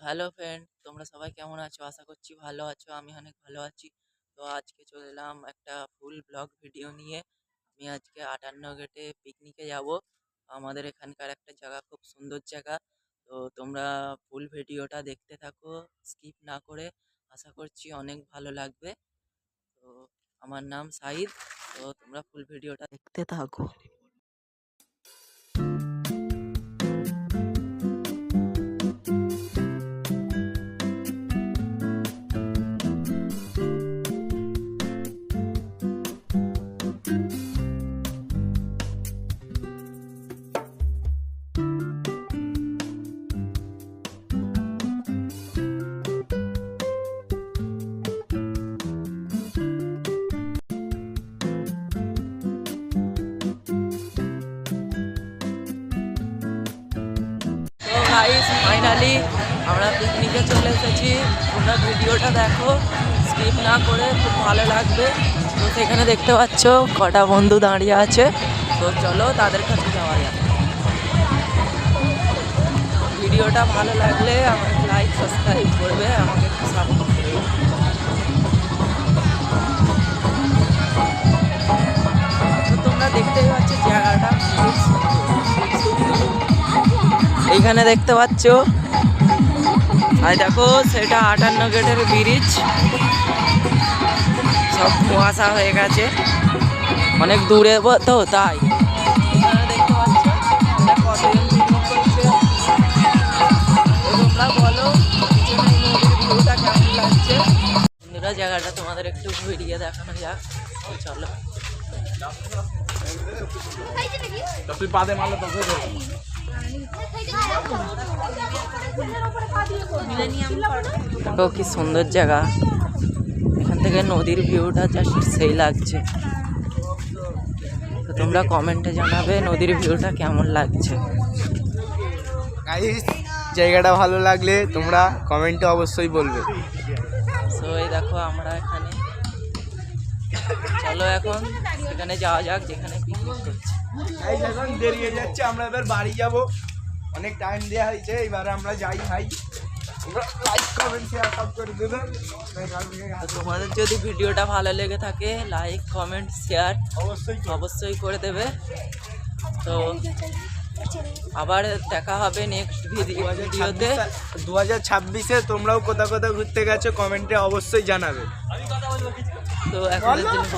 Hello friend, তোমরা সবাই কেমন আছো? আশা করছি ভালো আছো। আমি অনেক ভালো আছি। তো আজকে চলে এলাম একটা ফুল ব্লগ ভিডিও নিয়ে। আমি আজকে 58 গেটে পিকনিকে যাব। আমাদের এখানকার একটা জায়গা, খুব সুন্দর জায়গা। তো তোমরা ফুল ভিডিওটা দেখতে থাকো, স্কিপ না করে। আশা করছি অনেক ভালো লাগবে। তো আমার নাম সাইদ। তো তোমরা ফুল ভিডিওটা দেখতে থাকো। তো গাইস, ফাইনালি আমরা পিকনিকে চলে এসেছি। তোমরা ভিডিওটা দেখো, স্কিপ না করে, খুব ভালো লাগবে। তো সেখানে দেখতে পাচ্ছ কটা বন্ধু দাঁড়িয়ে আছে। তো চলো তাদের কাছে যাওয়া যাক। ভিডিওটা ভালো লাগলে আমাকে লাইক সাবস্ক্রাইব করবে, আমাকে একটু সাপোর্ট করবে। তো তোমরা দেখতেই পাচ্ছ জায়গাটা খুব সুন্দর। এইখানে দেখতে পাচ্ছ, আর দেখো সেটা 58 গেটের ব্রিজ। সব কুয়াশা হয়ে গেছে, অনেক দূরে তো তাই। এখানে দেখতে পাচ্ছ এটা কতজন পিকনিক করছে। তোমরা বলো পিছনে এই নদীর ভিউটা কেমন লাগছে। বন্ধুরা, জায়গাটা তোমাদের একটু ঘুরিয়ে দেখানো যাক। চলো। দেখো কি সুন্দর জায়গা, এখান থেকে নদীর ভিউটা জাস্ট সেই লাগছে। তো তোমরা কমেন্টে জানাবে নদীর ভিউটা কেমন লাগছে। গাইস, জায়গাটা ভালো লাগলে তোমরা কমেন্টে অবশ্যই বলবে। সো এই দেখো আমরা এখানে, চলো এখন সেখানে যাওয়া যাক যেখানে পিকনিক করছি। গাইস, এখন দেরি হয়ে যাচ্ছে, আমরা এবার বাড়ি যাব। অনেক টাইম দেওয়া হয়েছে, এবার আমরা যাই ভাই। লাইক কমেন্ট শেয়ার সব করে দেবেন। তো তোমাদের যদি ভিডিওটা ভালো লেগে থাকে, লাইক কমেন্ট শেয়ার অবশ্যই করে দেবে। তো আবার দেখা হবে নেক্সট ভিডিওতে। 2026-এ তোমরাও কোথাও কোথাও ঘুরতে গেছো, কমেন্টে অবশ্যই জানাবে। তো এখনের জন্য